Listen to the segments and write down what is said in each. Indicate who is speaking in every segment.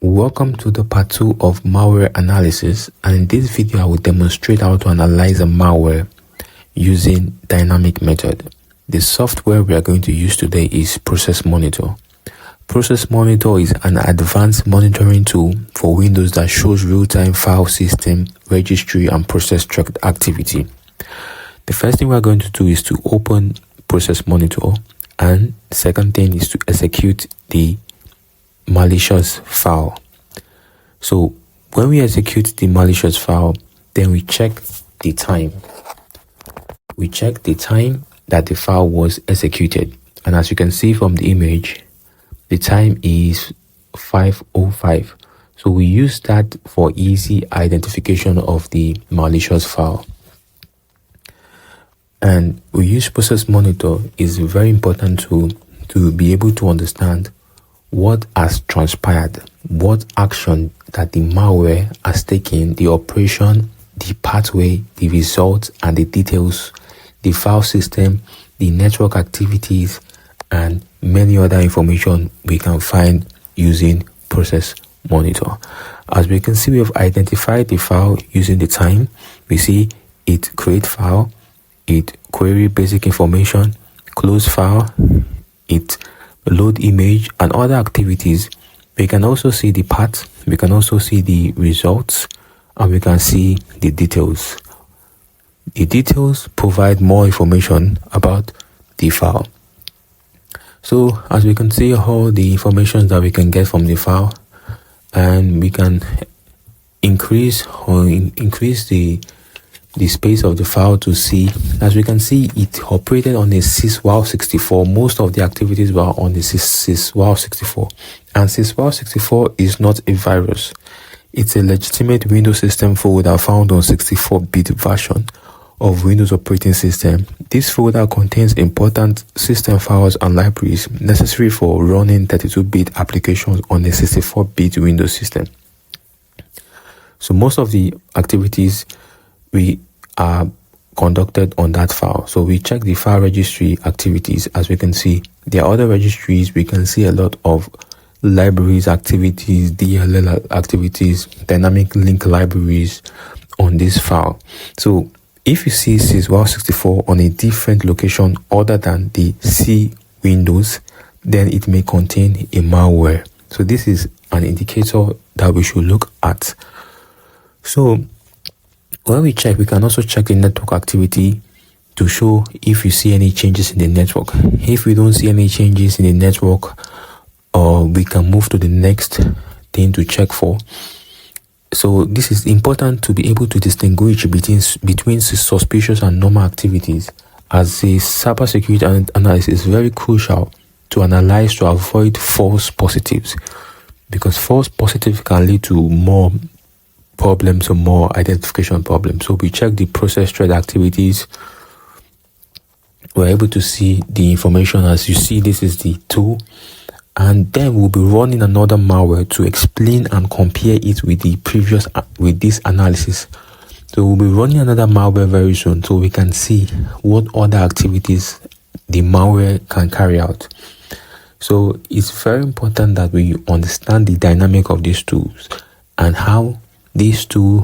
Speaker 1: Welcome to the part 2 of malware analysis, and in this video I will demonstrate how to analyze a malware using dynamic method. The software we are going to use today is Process Monitor. Process Monitor is an advanced monitoring tool for Windows that shows real-time file system, registry, and process tracked activity. The first thing we are going to do is to open Process Monitor, and the second thing is to execute the malicious file. So when we execute the malicious file, then we check the time. We check the time that the file was executed, and as you can see from the image, the time is 5:05. So we use that for easy identification of the malicious file. And we use Process Monitor is very important to be able to understand what has transpired, what action that the malware has taken, the operation, the pathway, the results, and the details, the file system, the network activities, and many other information we can find using Process Monitor. As we can see, we have identified the file using the time. We see it create file, it query basic information, close file, it load image, and other activities. We can also see the path, we can also see the results, and we can see the details. The details provide more information about the file. So as we can see all the information that we can get from the file, and we can increase the space of the file to see. As we can see, it operated on a syswow64. Most of the activities were on the syswow64, and syswow64 is not a virus. It's a legitimate Windows system folder found on 64-bit version of Windows operating system. This folder contains important system files and libraries necessary for running 32-bit applications on a 64-bit Windows system. So most of the activities we are conducted on that file. So we check the file registry activities. As we can see, there are other registries. We can see a lot of libraries activities, DLL activities, dynamic link libraries on this file. So if you see syswow64 on a different location other than the C Windows, then it may contain a malware. So this is an indicator that we should look at. So when we check, we can also check the network activity to show if you see any changes in the network. If we don't see any changes in the network, we can move to the next thing to check for. So this is important to be able to distinguish between suspicious and normal activities, as a cybersecurity analysis is very crucial to analyze to avoid false positives, because false positives can lead to more problems or more identification problems. So we check the process thread activities. We're able to see the information. As you see, this is the tool, and then we'll be running another malware to explain and compare it with the previous with this analysis. So we'll be running another malware very soon, so we can see what other activities the malware can carry out. So it's very important that we understand the dynamic of these tools and how these two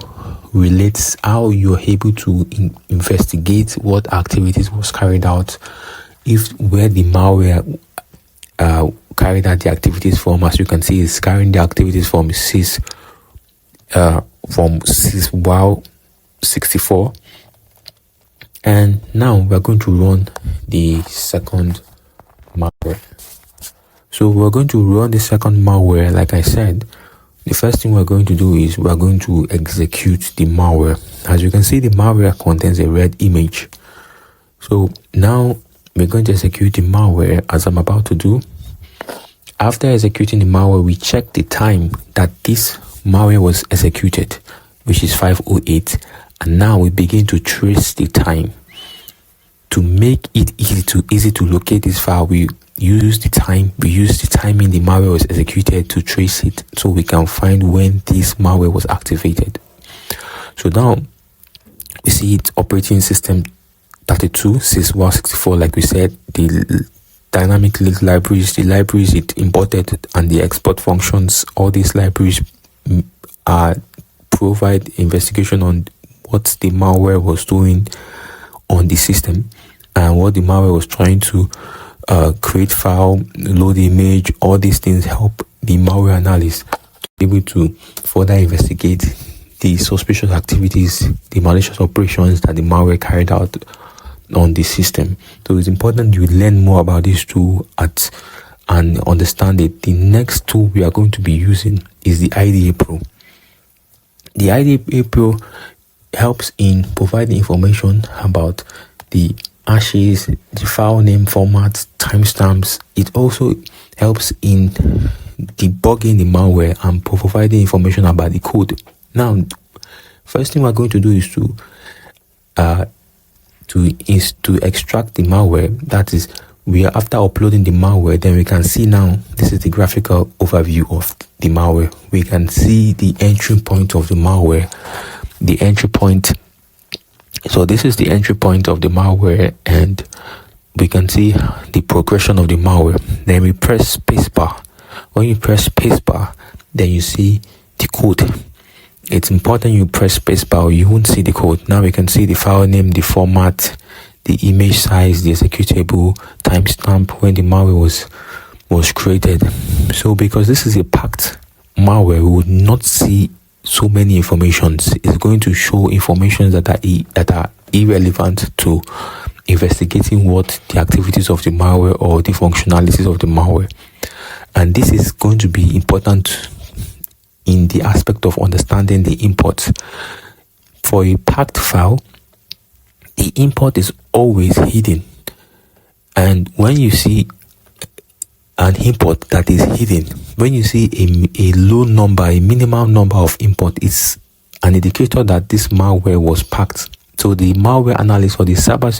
Speaker 1: relates, how you're able to investigate what activities was carried out, where the malware carried out the activities from. As you can see, it's carrying the activities from syswow64. And now we're going to run the second malware. So we're going to run the second malware. Like I said, the first thing we're going to do is we're going to execute the malware. As you can see, the malware contains a red image. So now we're going to execute the malware, as I'm about to do. After executing the malware, we check the time that this malware was executed, which is 5:08, and now we begin to trace the time. To make it easy to locate this file, we use the timing the malware was executed to trace it, so we can find when this malware was activated. So now we see it operating system 32 syswow64. Like we said, the dynamic link libraries, the libraries it imported, and the export functions. All these libraries provide investigation on what the malware was doing on the system and what the malware was trying to create file, load image. All these things help the malware analyst to be able to further investigate the suspicious activities, the malicious operations that the malware carried out on the system. So it's important you learn more about this tool and understand it. The next tool we are going to be using is the IDA Pro. The IDA Pro helps in providing information about the hashes, the file name formats, timestamps. It also helps in debugging the malware and providing information about the code. Now, first thing we're going to do is to extract the malware. That is, we are after uploading the malware, then we can see now, this is the graphical overview of the malware. We can see the entry point of the malware, the entry point. So this is the entry point of the malware, and we can see the progression of the malware. Then we press spacebar. When you press spacebar, then you see the code. It's important you press spacebar or you won't see the code. Now we can see the file name, the format, the image size, the executable, timestamp when the malware was created. So because this is a packed malware, we would not see so many informations. It's going to show information that are irrelevant to investigating what the activities of the malware or the functionalities of the malware. And this is going to be important in the aspect of understanding the imports. For a packed file, the import is always hidden. And when you see an import that is hidden, when you see a low number, a minimal number of import, it's an indicator that this malware was packed. So the malware analyst or the cyber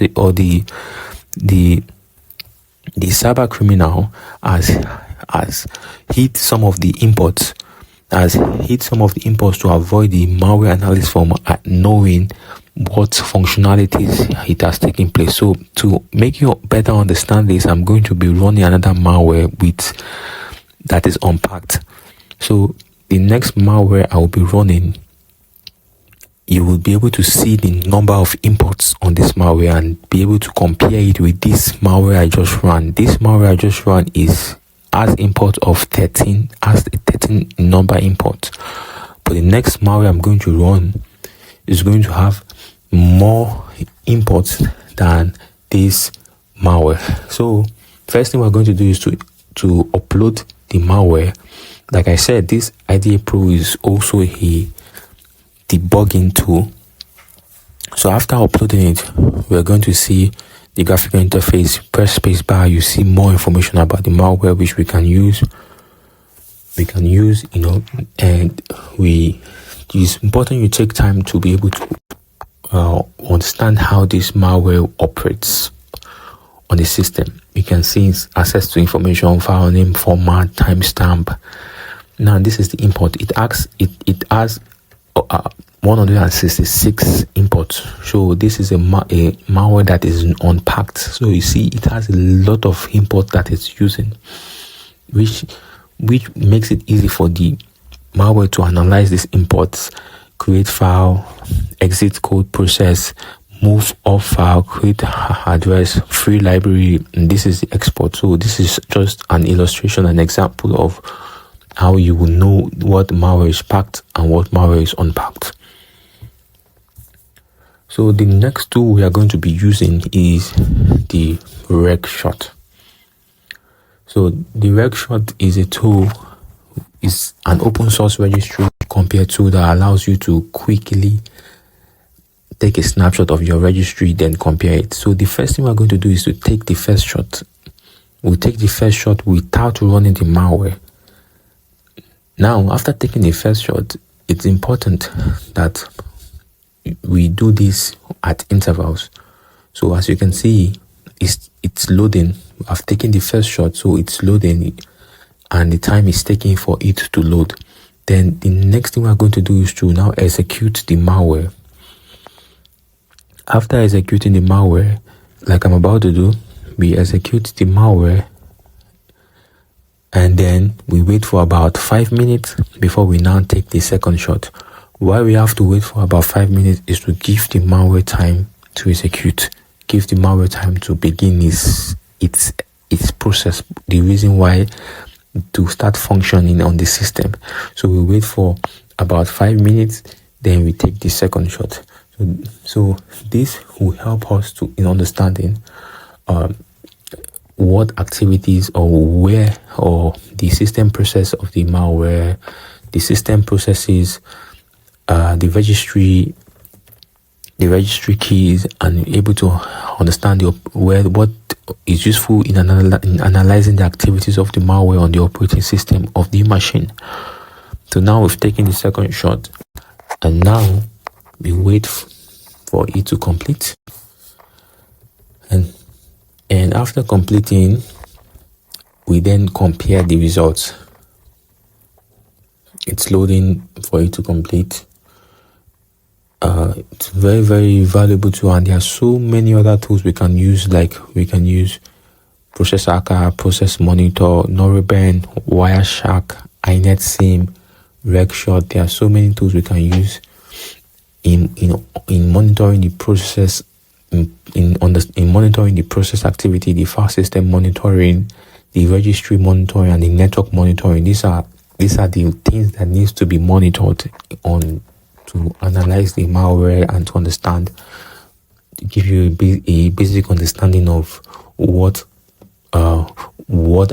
Speaker 1: criminal has hid some of the imports, to avoid the malware analyst from knowing what functionalities it has taken place. So to make you better understand this, I'm going to be running another malware that is unpacked. So the next malware I will be running, you will be able to see the number of imports on this malware and be able to compare it with this malware I just ran. This malware I just ran has import of 13, has a 13 number import. But the next malware I'm going to run is going to have more imports than this malware. So first thing we're going to do is to upload the malware. Like I said, this IDA Pro is also a debugging tool. So after uploading it, we're going to see the graphical interface. Press spacebar, you see more information about the malware which we can use, and it's important you take time to be able to understand how this malware operates on the system. You can see access to information, file name, format, timestamp. Now this is the import. It has 166 imports. So this is a malware that is unpacked. So you see it has a lot of import that it's using, which makes it easy for the malware to analyze these imports, create file, exit code process, move off file, create address, free library, and this is the export. So this is just an illustration, an example of how you will know what malware is packed and what malware is unpacked. So the next tool we are going to be using is the regshot. So the regshot is a tool, is an open source registry compare tool that allows you to quickly take a snapshot of your registry, then compare it. So the first thing we're going to do is to take the first shot. We'll take the first shot without running the malware. Now, after taking the first shot, it's important that we do this at intervals. So as you can see, it's loading. I've taken the first shot, so it's loading, and the time is taking for it to load. Then the next thing we're going to do is to now execute the malware. After executing the malware, like I'm about to do, we execute the malware, and then we wait for about 5 minutes before we now take the second shot. Why we have to wait for about 5 minutes is to give the malware time to execute, give the malware time to begin its process, the reason why to start functioning on the system. So we wait for about 5 minutes, then we take the second shot. So this will help us in understanding what activities or the system process of the malware, the system processes, the registry keys, and able to understand what is useful in analyzing the activities of the malware on the operating system of the machine. So now we've taken the second shot, and now we wait for it to complete. And after completing, we then compare the results. It's loading for it to complete. It's very, very valuable tool, and there are so many other tools we can use. Like we can use Process Hacker, Process Monitor, Noriben, Wireshark, INetSim, regshot. There are so many tools we can use in monitoring the process, in monitoring the process activity, the file system monitoring, the registry monitoring, and the network monitoring. These are the things that needs to be monitored to analyze the malware and to understand, to give you a basic understanding of what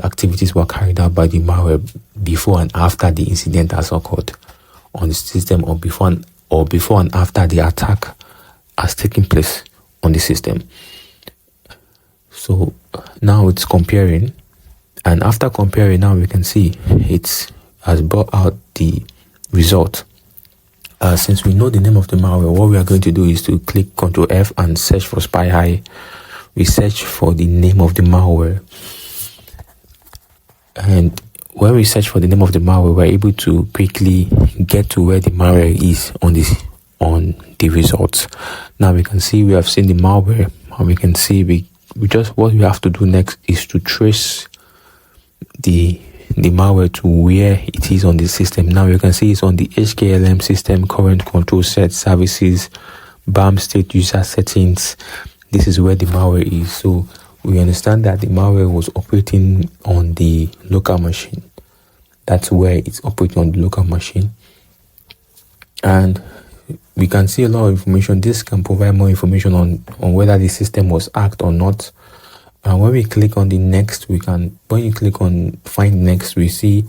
Speaker 1: activities were carried out by the malware before and after the incident has occurred on the system, or before and after the attack has taken place on the system. So now it's comparing, and after comparing, now we can see it has brought out the result. Since we know the name of the malware, what we are going to do is to click Ctrl F and search for SpyEye. We search for the name of the malware, and when we search for the name of the malware, we're able to quickly get to where the malware is on the results. Now we can see we have seen the malware, and we can see what we have to do next is to trace the malware to where it is on the system. Now you can see it's on the HKLM system, current control set, services, BAM state user settings. This is where the malware is. So we understand that the malware was operating on the local machine. That's where it's operating, on the local machine. And we can see a lot of information. This can provide more information on whether the system was hacked or not. And when we click on the next, when you click on find next, we see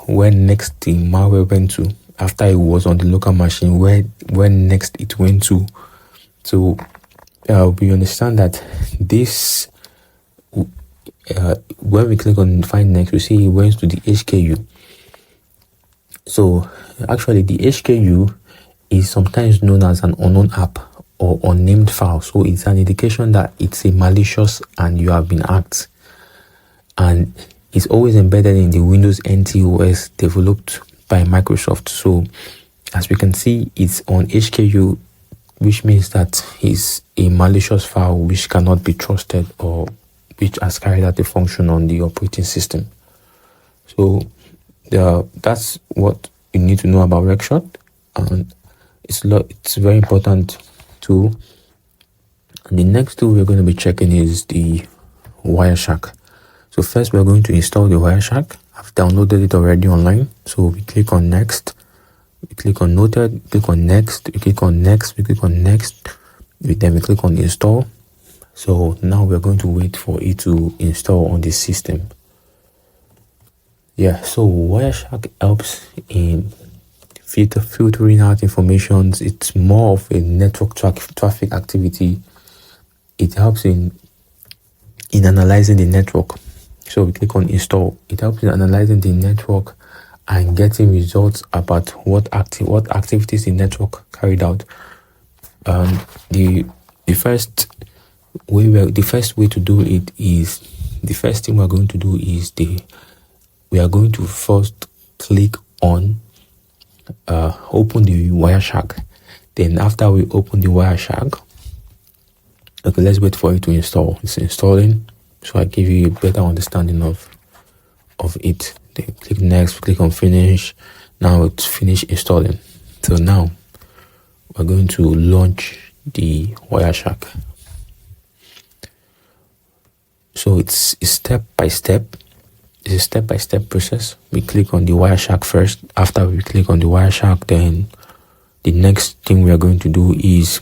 Speaker 1: where next the malware went to after it was on the local machine, where next it went to. So we understand that this, when we click on find next, we see it went to the HKU. So actually the HKU is sometimes known as an unknown app or unnamed file. So it's an indication that it's a malicious and you have been hacked. And it's always embedded in the Windows NT OS developed by Microsoft. So as we can see, it's on HKU, which means that it's a malicious file which cannot be trusted or which has carried out a function on the operating system. So that's what you need to know about regshot, and it's very important tool. And the next tool we're going to be checking is the Wireshark. So first we're going to install the Wireshark. I've downloaded it already online. So we click on next, we click on noted, click on next, we click on next, we click on next, then we click on install. So now we're going to wait for it to install on the system. Yeah, so Wireshark helps in filtering out information. It's more of a network traffic activity. It helps in analyzing the network. So we click on install. It helps in analyzing the network and getting results about what activities the network carried out. The first way to do it is, the first thing we're going to do is we are going to first click on open the Wireshark. Then after we open the Wireshark, Okay, let's wait for it to install. It's installing, so I give you a better understanding of it. Then click next, click on finish. Now it's finished installing. So now we're going to launch the wireshark. So it's step by step. It's a step-by-step process. We click on the wireshark first. After we click on the wireshark, then the next thing we are going to do is,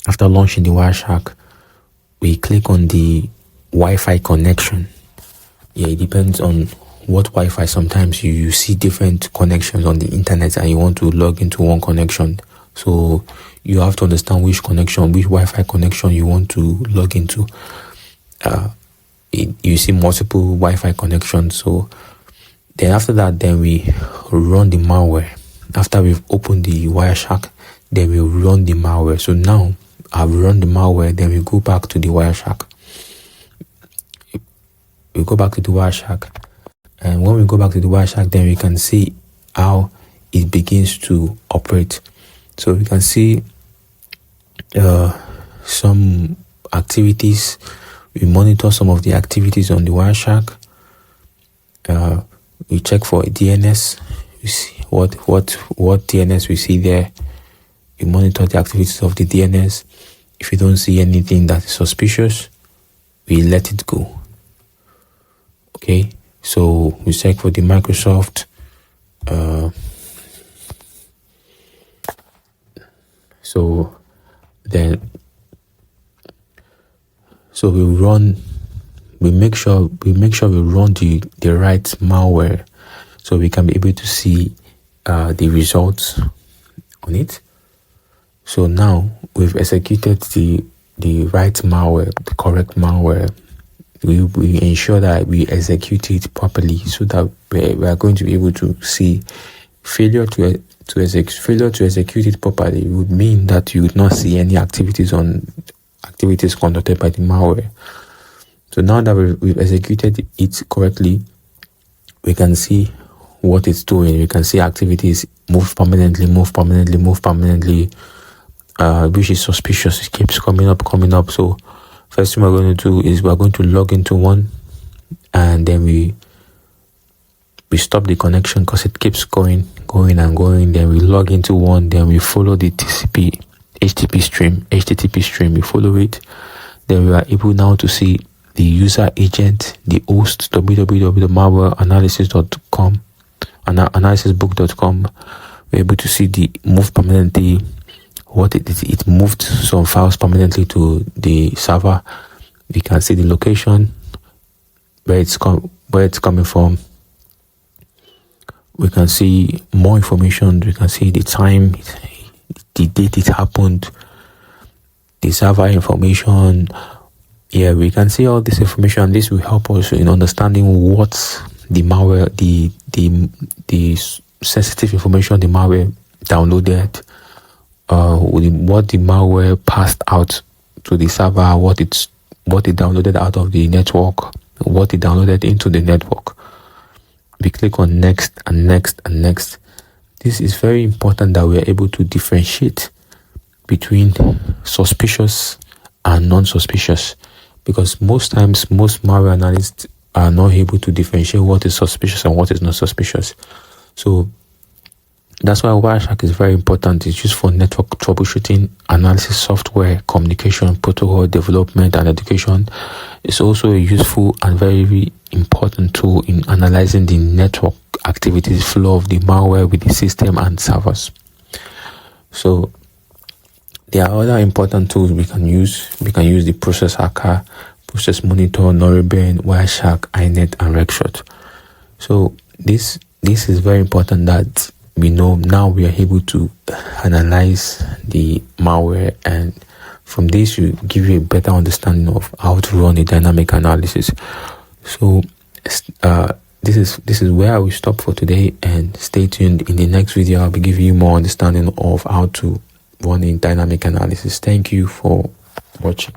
Speaker 1: after launching the wireshark, we click on the Wi-Fi connection. Yeah, it depends on what Wi-Fi. Sometimes you see different connections on the internet and you want to log into one connection. So you have to understand which Wi-Fi connection you want to log into. You see multiple Wi-Fi connections. So then after that, then we run the malware. After we've opened the wireshark, then we run the malware. So now I've run the malware, then we go back to the wireshark. We go back to the wireshark, and when we go back to the wireshark, then we can see how it begins to operate. So we can see some activities. We monitor some of the activities on the wireshark. We check for DNS. We see what DNS we see there. We monitor the activities of the DNS. If we don't see anything that is suspicious, we let it go. Okay, so we check for the Microsoft. So we make sure we run the right malware, so we can be able to see the results on it. So now we've executed the right malware, the correct malware. We ensure that we execute it properly, so that we are going to be able to see failure to execute it properly would mean that you would not see any activities conducted by the malware. So now that we've executed it correctly, we can see what it's doing. We can see activities move permanently, which is suspicious. It keeps coming up. So first thing we're going to do is we're going to log into one, and then we stop the connection because it keeps going. Then we log into one, then we follow the HTTP stream, we follow it. Then we are able now to see the user agent, the host, www.malwareanalysis.com, analysisbook.com. We're able to see the move permanently, what it moved some files permanently to the server. We can see the location, where it's coming from. We can see more information. We can see the time, the date it happened, the server information. Yeah, we can see all this information. This will help us in understanding what the malware, the sensitive information the malware downloaded, what the malware passed out to the server, what it downloaded out of the network, what it downloaded into the network. We click on next and next and next. This is very important that we are able to differentiate between suspicious and non-suspicious, because most times most malware analysts are not able to differentiate what is suspicious and what is not suspicious. So that's why wireshark is very important. It's used for network troubleshooting, analysis software, communication, protocol development, and education. It's also a useful and very important tool in analyzing the network activities flow of the malware with the system and servers. So there are other important tools we can use. We can use the process hacker, process monitor, Noribane, wireshark, inet, and regshot. So this is very important that we know now we are able to analyze the malware, and from this you give you a better understanding of how to run a dynamic analysis. So this is where I will stop for today, and stay tuned. In the next video I'll be giving you more understanding of how to run a dynamic analysis. Thank you for watching.